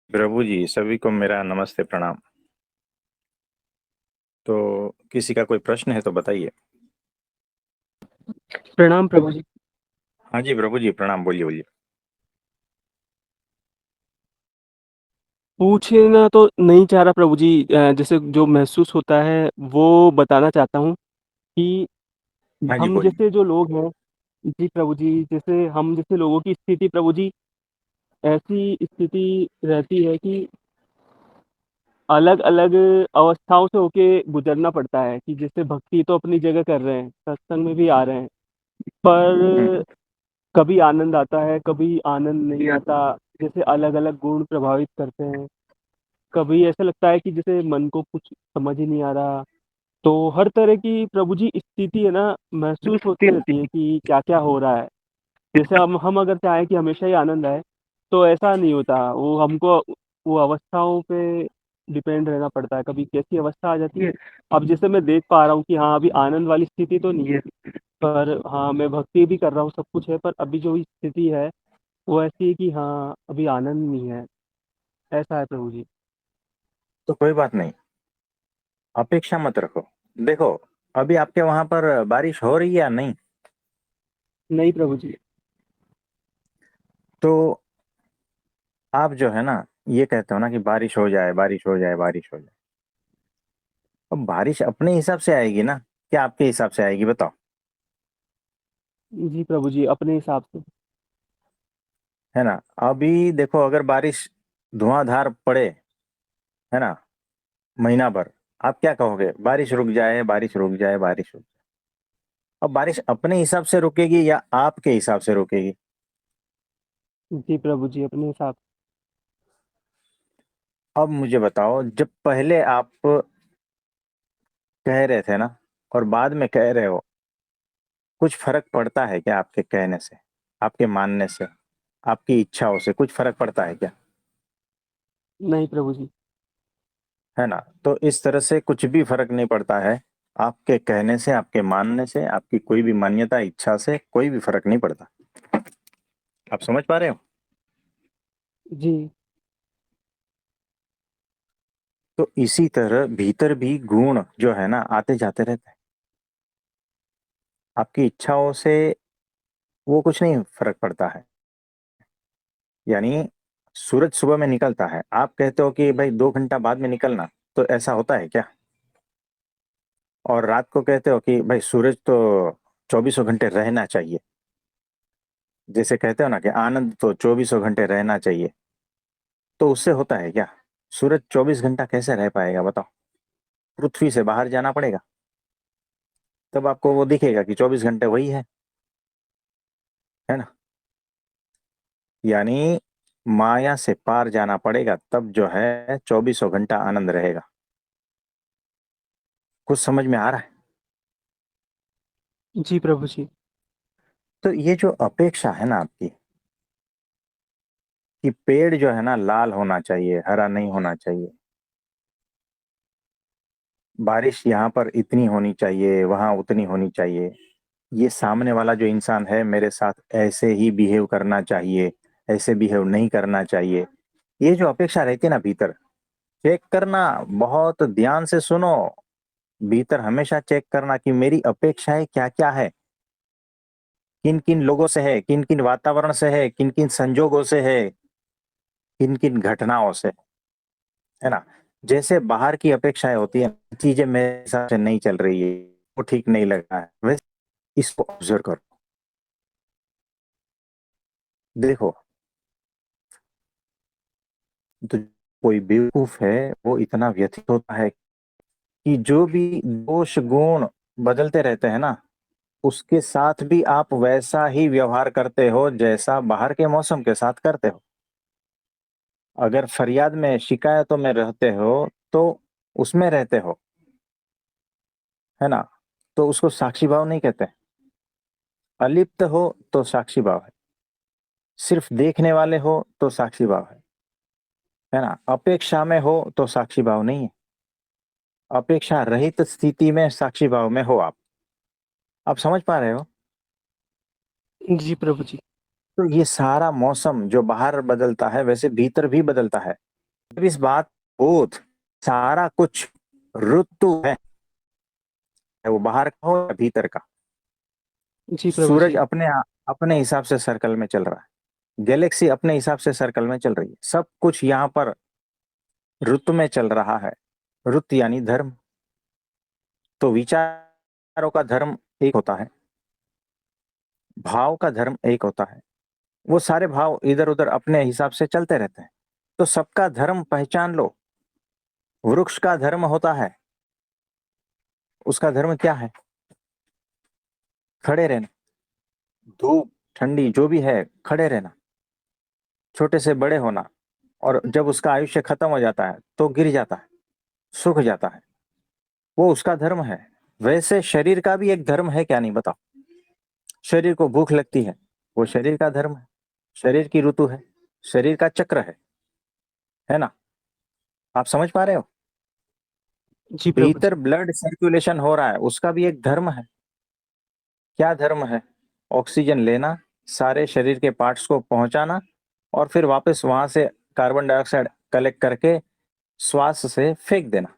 प्रभु जी, सभी को मेरा नमस्ते प्रणाम। तो किसी का कोई प्रश्न है तो बताइए। प्रणाम प्रभु जी। हाँ जी प्रभु जी, प्रणाम। बोलिए बोलिए। पूछना तो नहीं चाह रहा प्रभु जी, जैसे जो महसूस होता है वो बताना चाहता हूँ कि हाँ जी हम बोलिए। जैसे जो लोग हैं। जी प्रभु जी, जैसे हम जैसे लोगों की स्थिति प्रभु जी, ऐसी स्थिति रहती है कि अलग अलग अवस्थाओं से होके गुजरना पड़ता है। कि जैसे भक्ति तो अपनी जगह कर रहे हैं, सत्संग में भी आ रहे हैं, पर हम्म। कभी आनंद आता है, कभी आनंद नहीं आता। जैसे अलग अलग गुण प्रभावित करते हैं। कभी ऐसा लगता है कि जैसे मन को कुछ समझ ही नहीं आ रहा। तो हर तरह की प्रभु जी स्थिति है ना, महसूस होती रहती है कि क्या क्या हो रहा है। जैसे हम अगर चाहें कि हमेशा ही आनंद आए, तो ऐसा नहीं होता। वो हमको वो अवस्थाओं पे डिपेंड रहना पड़ता है। कभी कैसी अवस्था आ जाती है। अब जैसे मैं देख पा रहा हूँ कि हाँ, अभी आनंद वाली स्थिति तो नहीं है, पर हाँ, मैं भक्ति भी कर रहा हूँ, सब कुछ है, पर अभी जो स्थिति है वो ऐसी है कि हाँ, अभी आनंद नहीं है। ऐसा है प्रभु जी। तो कोई बात नहीं, अपेक्षा मत रखो। देखो, अभी आपके वहां पर बारिश हो रही है या नहीं? नहीं प्रभु जी। तो आप जो है ना, ये कहते हो ना कि बारिश हो जाए, बारिश हो जाए, बारिश हो जाए। अब बारिश अपने हिसाब से आएगी ना, क्या आपके हिसाब से आएगी बताओ? जी प्रभु जी, अपने हिसाब से। है ना? अभी देखो, अगर बारिश धुआंधार पड़े, है ना, महीना भर, आप क्या कहोगे? बारिश रुक जाए, बारिश रुक जाए, बारिश रुक जाए। अब बारिश अपने हिसाब से रुकेगी या आपके हिसाब से रुकेगी? जी प्रभु जी, अपने हिसाब अब मुझे बताओ, जब पहले आप कह रहे थे ना, और बाद में कह रहे हो, कुछ फर्क पड़ता है क्या आपके कहने से, आपके मानने से, आपकी इच्छाओं से कुछ फर्क पड़ता है क्या? से। नहीं प्रभु जी। है ना? तो इस तरह से कुछ भी फर्क नहीं पड़ता है। आपके कहने से, आपके मानने से, आपकी कोई भी मान्यता, इच्छा से कोई भी फर्क नहीं पड़ता। आप समझ पा रहे हो? जी। तो इसी तरह भीतर भी गुण जो है ना, आते जाते रहते हैं। आपकी इच्छाओं से वो कुछ नहीं फर्क पड़ता है। यानी सूरज सुबह में निकलता है, आप कहते हो कि भाई 2 घंटा बाद में निकलना, तो ऐसा होता है क्या? और रात को कहते हो कि भाई सूरज तो 24 घंटे रहना चाहिए। जैसे कहते हो ना कि आनंद तो 24 घंटे रहना चाहिए। तो उससे होता है क्या? सूरज 24 घंटा कैसे रह पाएगा बताओ? पृथ्वी से बाहर जाना पड़ेगा, तब आपको वो दिखेगा कि 24 घंटे वही है ना? यानी माया से पार जाना पड़ेगा, तब जो है 24 घंटा आनंद रहेगा। कुछ समझ में आ रहा है? जी प्रभु जी। तो ये जो अपेक्षा है ना आपकी, कि पेड़ जो है ना लाल होना चाहिए, हरा नहीं होना चाहिए, बारिश यहाँ पर इतनी होनी चाहिए, वहां उतनी होनी चाहिए, ये सामने वाला जो इंसान है मेरे साथ ऐसे ही बिहेव करना चाहिए, ऐसे बिहेव नहीं करना चाहिए, ये जो अपेक्षा रहती है ना भीतर, चेक करना, बहुत ध्यान से सुनो। भीतर हमेशा चेक करना कि मेरी अपेक्षाएं क्या क्या है, किन किन लोगों से है, किन किन वातावरण से है, किन किन संजोगों से है, किन किन घटनाओं से, है ना? जैसे बाहर की अपेक्षाएं होती है, चीजें मेरे हिसाब से नहीं चल रही है, वो ठीक नहीं लग रहा है, वैसे इसको ऑब्जर्व करो। देखो, तो कोई बेवकूफ है, वो इतना व्यथित होता है कि जो भी दोष गुण बदलते रहते हैं ना, उसके साथ भी आप वैसा ही व्यवहार करते हो जैसा बाहर के मौसम के साथ करते हो। अगर फरियाद में, शिकायतों में रहते हो, तो उसमें रहते हो, है ना? तो उसको साक्षी भाव नहीं कहते। अलिप्त हो तो साक्षी भाव है, सिर्फ देखने वाले हो तो साक्षी भाव है ना? अपेक्षा में हो तो साक्षी भाव नहीं है। अपेक्षा रहित स्थिति में साक्षी भाव में हो आप समझ पा रहे हो? जी प्रभु जी। तो ये सारा मौसम जो बाहर बदलता है, वैसे भीतर भी बदलता है। जब इस बात बोध सारा कुछ ऋतु है, वो बाहर का हो या भीतर का, जी प्रभु सूरज जी। अपने अपने हिसाब से सर्कल में चल रहा है, गैलेक्सी अपने हिसाब से सर्कल में चल रही है, सब कुछ यहाँ पर ऋतु में चल रहा है। ऋतु यानी धर्म। तो विचारों का धर्म एक होता है, भाव का धर्म एक होता है। वो सारे भाव इधर उधर अपने हिसाब से चलते रहते हैं। तो सबका धर्म पहचान लो। वृक्ष का धर्म होता है, उसका धर्म क्या है? खड़े रहना, धूप ठंडी जो भी है खड़े रहना, छोटे से बड़े होना, और जब उसका आयुष्य खत्म हो जाता है तो गिर जाता है, सूख जाता है, वो उसका धर्म है। वैसे शरीर का भी एक धर्म है, क्या नहीं बताओ? शरीर को भूख लगती है, वो शरीर का धर्म है, शरीर की ऋतु है, शरीर का चक्र है ना? आप समझ पा रहे हो? जी प्रभु भीतर जी। ब्लड सर्कुलेशन हो रहा है, उसका भी एक धर्म है। क्या धर्म है? ऑक्सीजन लेना, सारे शरीर के पार्ट्स को पहुंचाना, और फिर वापस वहां से कार्बन डाइऑक्साइड कलेक्ट करके श्वास से फेंक देना,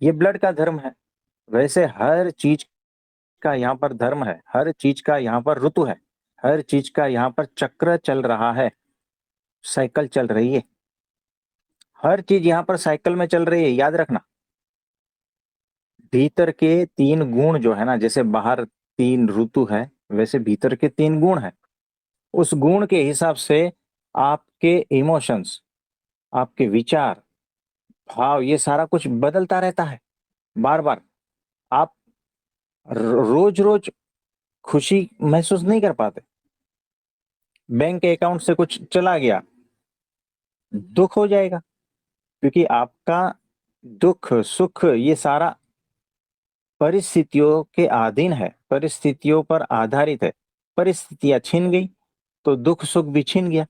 ये ब्लड का धर्म है। वैसे हर चीज का यहाँ पर धर्म है, हर चीज का यहाँ पर ऋतु है, हर चीज का यहाँ पर चक्र चल रहा है, साइकिल चल रही है। हर चीज यहाँ पर साइकिल में चल रही है, याद रखना। भीतर के तीन गुण जो है ना, जैसे बाहर तीन ऋतु है, वैसे भीतर के तीन गुण है। उस गुण के हिसाब से आपके इमोशंस, आपके विचार, भाव, ये सारा कुछ बदलता रहता है बार बार। आप रोज रोज खुशी महसूस नहीं कर पाते। बैंक के अकाउंट से कुछ चला गया, दुख हो जाएगा, क्योंकि आपका दुख सुख ये सारा परिस्थितियों के अधीन है, परिस्थितियों पर आधारित है। परिस्थितियां छिन गई तो दुख सुख भी छिन गया,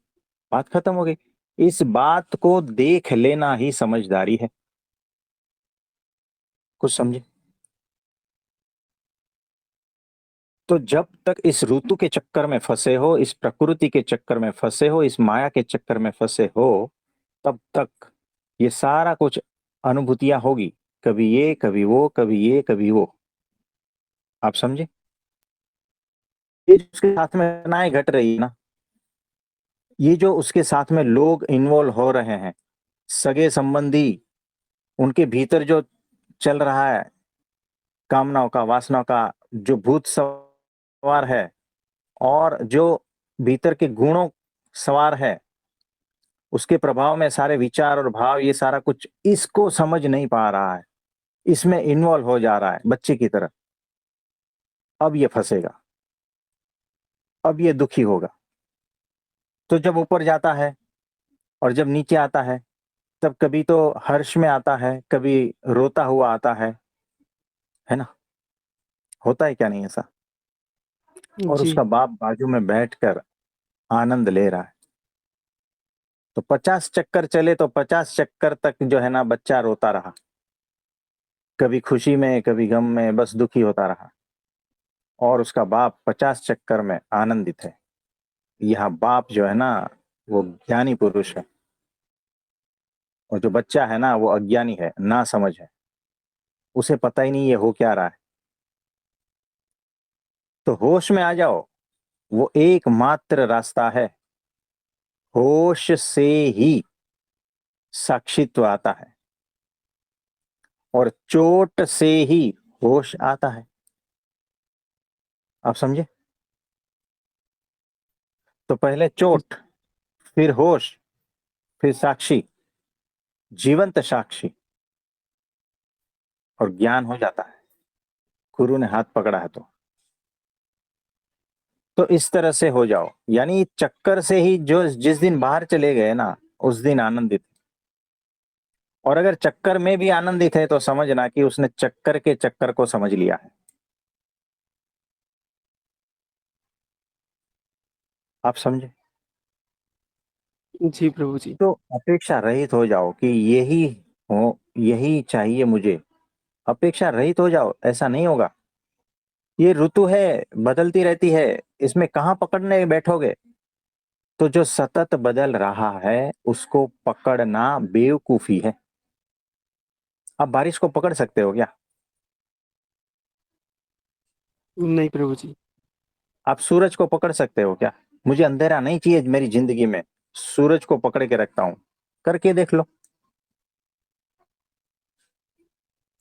बात खत्म हो गई। इस बात को देख लेना ही समझदारी है। कुछ समझे? तो जब तक इस ऋतु के चक्कर में फंसे हो, इस प्रकृति के चक्कर में फंसे हो, इस माया के चक्कर में फंसे हो, तब तक ये सारा कुछ अनुभूतियां होगी। कभी ये कभी वो, कभी ये कभी वो। आप समझे? ये जो उसके साथ में घटनाएं घट रही है ना, ये जो उसके साथ में लोग इन्वॉल्व हो रहे हैं, सगे संबंधी, उनके भीतर जो चल रहा है, कामनाओं का, वासनाओं का जो भूत सवार है, और जो भीतर के गुणों सवार है, उसके प्रभाव में सारे विचार और भाव, ये सारा कुछ इसको समझ नहीं पा रहा है, इसमें इन्वॉल्व हो जा रहा है बच्चे की तरह। अब ये फंसेगा, अब ये दुखी होगा। तो जब ऊपर जाता है और जब नीचे आता है, तब कभी तो हर्ष में आता है, कभी रोता हुआ आता है ना? होता है क्या नहीं ऐसा? और जी। उसका बाप बाजू में बैठकर आनंद ले रहा है। तो 50 चक्कर चले तो 50 चक्कर तक जो है ना, बच्चा रोता रहा, कभी खुशी में कभी गम में, बस दुखी होता रहा। और उसका बाप 50 चक्कर में आनंदित है। यह बाप जो है ना, वो ज्ञानी पुरुष है, और जो बच्चा है ना, वो अज्ञानी है, ना समझ है, उसे पता ही नहीं ये हो क्या रहा है। तो होश में आ जाओ, वो एकमात्र रास्ता है। होश से ही साक्षित्व आता है, और चोट से ही होश आता है। आप समझे? तो पहले चोट, फिर होश, फिर साक्षी, जीवंत साक्षी, और ज्ञान हो जाता है, गुरु ने हाथ पकड़ा है तो इस तरह से हो जाओ। यानी चक्कर से ही जो जिस दिन बाहर चले गए ना, उस दिन आनंदित। और अगर चक्कर में भी आनंदित है तो समझना कि उसने चक्कर के चक्कर को समझ लिया है। आप समझे? जी प्रभु जी। तो अपेक्षा रहित हो जाओ कि यही हो, यही चाहिए मुझे। अपेक्षा रहित हो जाओ, ऐसा नहीं होगा। ये ऋतु है, बदलती रहती है, इसमें कहाँ पकड़ने बैठोगे? तो जो सतत बदल रहा है उसको पकड़ना बेवकूफी है। आप बारिश को पकड़ सकते हो क्या? नहीं प्रभु जी। आप सूरज को पकड़ सकते हो क्या? मुझे अंधेरा नहीं चाहिए मेरी जिंदगी में, सूरज को पकड़ के रखता हूं। करके देख लो,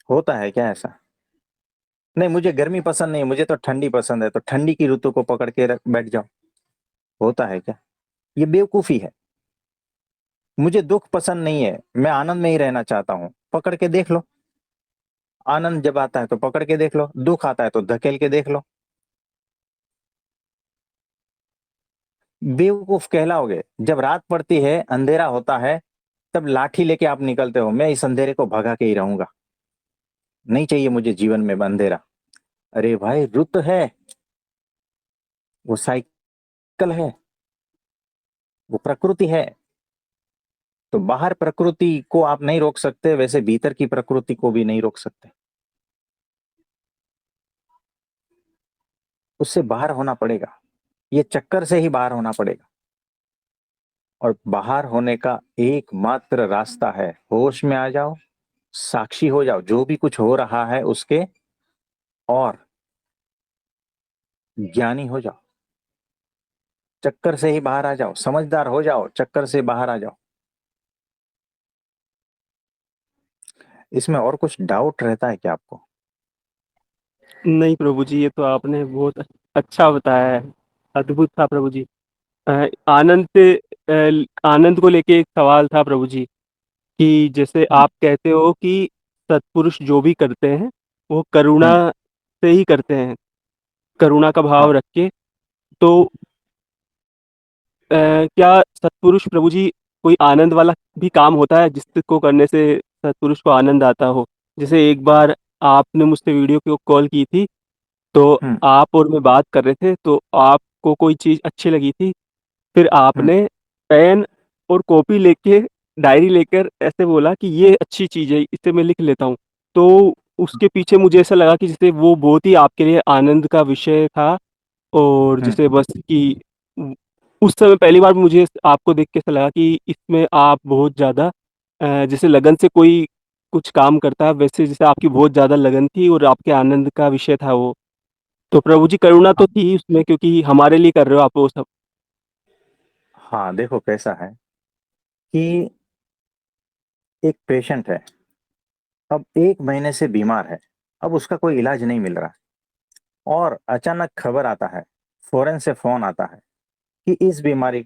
होता है क्या ऐसा? नहीं, मुझे गर्मी पसंद नहीं, मुझे तो ठंडी पसंद है, तो ठंडी की ऋतु को पकड़ के बैठ जाओ। होता है क्या? ये बेवकूफी है। मुझे दुख पसंद नहीं है, मैं आनंद में ही रहना चाहता हूं, पकड़ के देख लो। आनंद जब आता है तो पकड़ के देख लो, दुख आता है तो धकेल के देख लो। बेवकूफ कहलाओगे जब रात पड़ती है, अंधेरा होता है, तब लाठी लेके आप निकलते हो, मैं इस अंधेरे को भगा के ही रहूंगा, नहीं चाहिए मुझे जीवन में अंधेरा। अरे भाई, रुत है, वो साइकिल है, वो प्रकृति है। तो बाहर प्रकृति को आप नहीं रोक सकते, वैसे भीतर की प्रकृति को भी नहीं रोक सकते। उससे बाहर होना पड़ेगा, ये चक्कर से ही बाहर होना पड़ेगा। और बाहर होने का एकमात्र रास्ता है, होश में आ जाओ, साक्षी हो जाओ जो भी कुछ हो रहा है उसके, और ज्ञानी हो जाओ, चक्कर से ही बाहर आ जाओ, समझदार हो जाओ, चक्कर से बाहर आ जाओ। इसमें और कुछ डाउट रहता है क्या आपको? नहीं प्रभु जी, ये तो आपने बहुत अच्छा बताया है। अद्भुत था प्रभु जी। आनंद से आनंद को लेके एक सवाल था प्रभु जी, कि जैसे हम्म। आप कहते हो कि सत्पुरुष जो भी करते हैं वो करुणा हम्म। से ही करते हैं, करुणा का भाव हाँ। रख के। तो क्या सत्पुरुष प्रभु जी कोई आनंद वाला भी काम होता है जिसको करने से सत्पुरुष को आनंद आता हो? जैसे एक बार आपने मुझसे वीडियो कॉल की थी, तो हम्म। आप और मैं बात कर रहे थे, तो आपको कोई चीज़ अच्छी लगी थी, फिर हम्म। आपने पेन और कॉपी लेके, डायरी लेकर ऐसे बोला कि ये अच्छी चीज़ है, इसे मैं लिख लेता हूँ। तो उसके पीछे मुझे ऐसा लगा कि जैसे वो बहुत ही आपके लिए आनंद का विषय था, और हम्म। जैसे बस कि उ- उस समय पहली बार मुझे आपको देख के ऐसा लगा कि इसमें आप बहुत ज़्यादा जैसे लगन से कोई कुछ काम करता है, वैसे जैसे आपकी बहुत ज़्यादा लगन थी और आपके आनंद का विषय था वो। तो प्रभु जी करुणा तो हाँ। थी उसमें, क्योंकि हमारे लिए कर रहे हो आप वो सब। हाँ, देखो कैसा है कि एक पेशेंट है, अब 1 महीने से बीमार है, अब उसका कोई इलाज नहीं मिल रहा, और अचानक खबर आता है, फौरन से फोन आता है कि इस बीमारी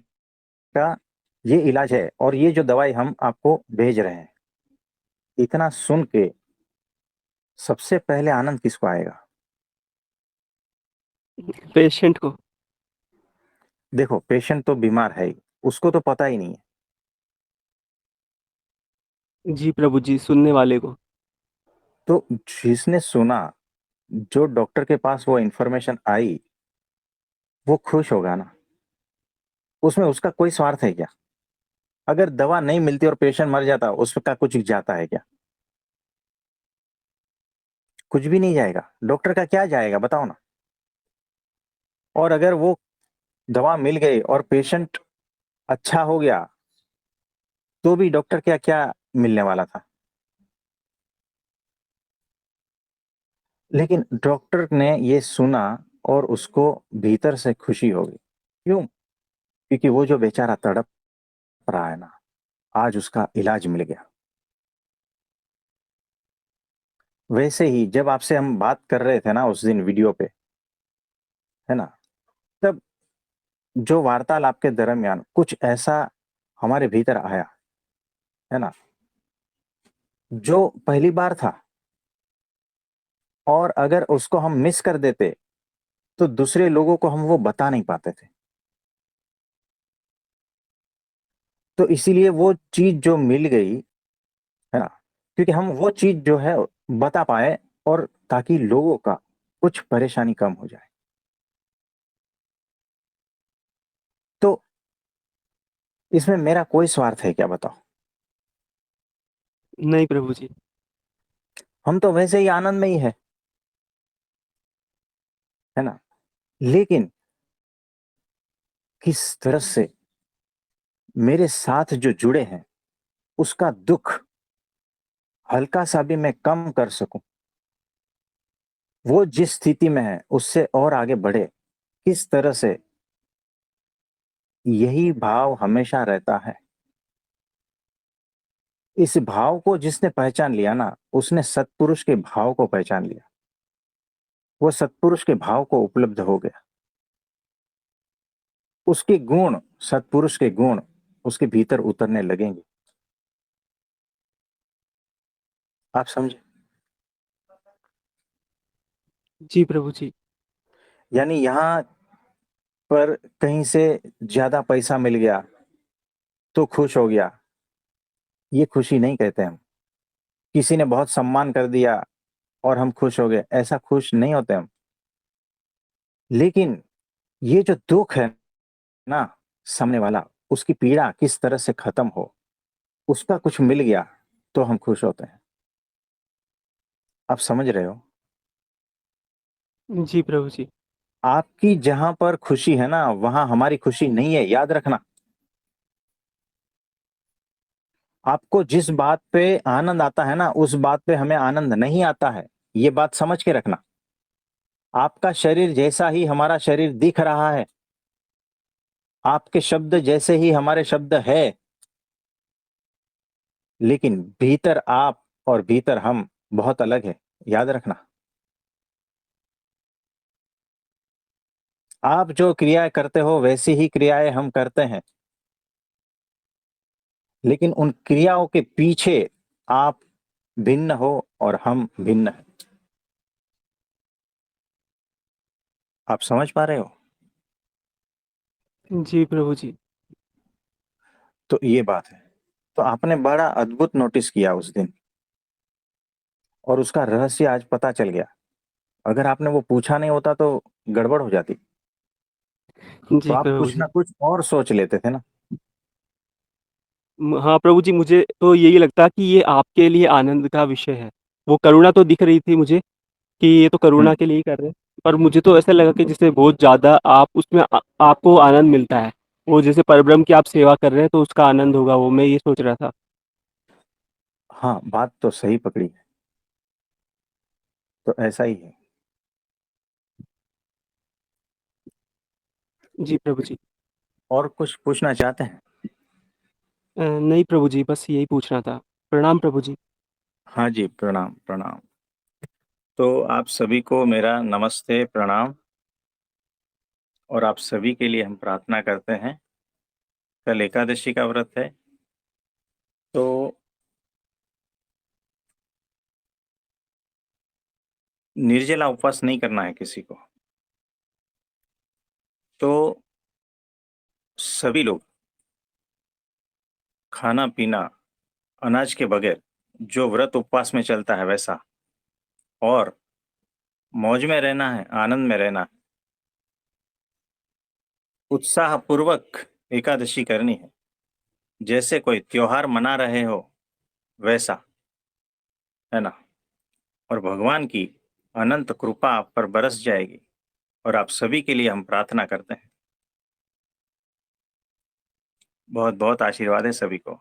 का ये इलाज है और ये जो दवाई हम आपको भेज रहे हैं। इतना सुन के सबसे पहले आनंद किसको आएगा? पेशेंट को। देखो, पेशेंट तो बीमार है ही, उसको तो पता ही नहीं है। जी प्रभु जी, सुनने वाले को। तो जिसने सुना, जो डॉक्टर के पास वो इंफॉर्मेशन आई, वो खुश होगा ना। उसमें उसका कोई स्वार्थ है क्या? अगर दवा नहीं मिलती और पेशेंट मर जाता, उसका कुछ जाता है क्या? कुछ भी नहीं जाएगा, डॉक्टर का क्या जाएगा बताओ ना। और अगर वो दवा मिल गई और पेशेंट अच्छा हो गया, तो भी डॉक्टर क्या क्या मिलने वाला था? लेकिन डॉक्टर ने ये सुना और उसको भीतर से खुशी हो गई। क्यों? क्योंकि वो जो बेचारा तड़प रहा है ना, आज उसका इलाज मिल गया। वैसे ही जब आपसे हम बात कर रहे थे ना उस दिन वीडियो पे, है ना, तब जो वार्तालाप के दरमियान कुछ ऐसा हमारे भीतर आया, है ना, जो पहली बार था, और अगर उसको हम मिस कर देते तो दूसरे लोगों को हम वो बता नहीं पाते थे। तो इसीलिए वो चीज जो मिल गई, है ना, क्योंकि हम वो चीज जो है बता पाए, और ताकि लोगों का कुछ परेशानी कम हो जाए। तो इसमें मेरा कोई स्वार्थ है क्या बताओ? नहीं प्रभु जी। हम तो वैसे ही आनंद में ही है ना। लेकिन किस तरह से मेरे साथ जो जुड़े हैं उसका दुख हल्का सा भी मैं कम कर सकूं, वो जिस स्थिति में है उससे और आगे बढ़े, किस तरह से, यही भाव हमेशा रहता है। इस भाव को जिसने पहचान लिया ना, उसने सत्पुरुष के भाव को पहचान लिया। वो सत्पुरुष के भाव को उपलब्ध हो गया। उसके गुण, सत्पुरुष के गुण उसके भीतर उतरने लगेंगे। आप समझे? जी प्रभु जी। यानी यहां पर कहीं से ज्यादा पैसा मिल गया तो खुश हो गया, ये खुशी नहीं कहते हम। किसी ने बहुत सम्मान कर दिया और हम खुश हो गए, ऐसा खुश नहीं होते हम। लेकिन ये जो दुख है ना, सामने वाला, उसकी पीड़ा किस तरह से खत्म हो, उसका कुछ मिल गया तो हम खुश होते हैं। आप समझ रहे हो? जी प्रभु जी। आपकी जहां पर खुशी है ना, वहां हमारी खुशी नहीं है, याद रखना। आपको जिस बात पे आनंद आता है ना, उस बात पे हमें आनंद नहीं आता है, ये बात समझ के रखना। आपका शरीर जैसा ही हमारा शरीर दिख रहा है, आपके शब्द जैसे ही हमारे शब्द है, लेकिन भीतर आप और भीतर हम बहुत अलग है, याद रखना। आप जो क्रियाएं करते हो वैसी ही क्रियाएं हम करते हैं, लेकिन उन क्रियाओं के पीछे आप भिन्न हो और हम भिन्न हैं। आप समझ पा रहे हो? जी प्रभु जी। तो ये बात है। तो आपने बड़ा अद्भुत नोटिस किया उस दिन, और उसका रहस्य आज पता चल गया। अगर आपने वो पूछा नहीं होता तो गड़बड़ हो जाती। तो जी आप प्रभु कुछ ना जी। कुछ और सोच लेते थे ना। हाँ प्रभु जी, मुझे तो यही लगता कि ये आपके लिए आनंद का विषय है। वो करुणा तो दिख रही थी मुझे कि ये तो करुणा हम्म। के लिए ही कर रहे हैं। पर मुझे तो ऐसा लगा कि जैसे बहुत ज़्यादा आप उसमें आपको आनंद मिलता है। वो जैसे परब्रह्म की आप सेवा कर रहे हैं तो उसका आनंद होगा वो, मैं ये सोच रहा था। हाँ, बात तो सही पकड़ी है। तो ऐसा ही है। जी प्रभु जी। और कुछ पूछना चाहते हैं? नहीं प्रभु जी, बस यही पूछना था। प्रणाम प्रभु जी। हाँ जी, प्रणाम प्रणाम। तो आप सभी को मेरा नमस्ते, प्रणाम। और आप सभी के लिए हम प्रार्थना करते हैं। कल एकादशी का व्रत है, तो निर्जला उपवास नहीं करना है किसी को। तो सभी लोग खाना पीना अनाज के बगैर, जो व्रत उपवास में चलता है वैसा, और मौज में रहना है, आनंद में रहना है, उत्साह पूर्वक एकादशी करनी है, जैसे कोई त्योहार मना रहे हो वैसा, है ना। और भगवान की अनंत कृपा आप पर बरस जाएगी। और आप सभी के लिए हम प्रार्थना करते हैं। बहुत बहुत आशीर्वाद है सभी को।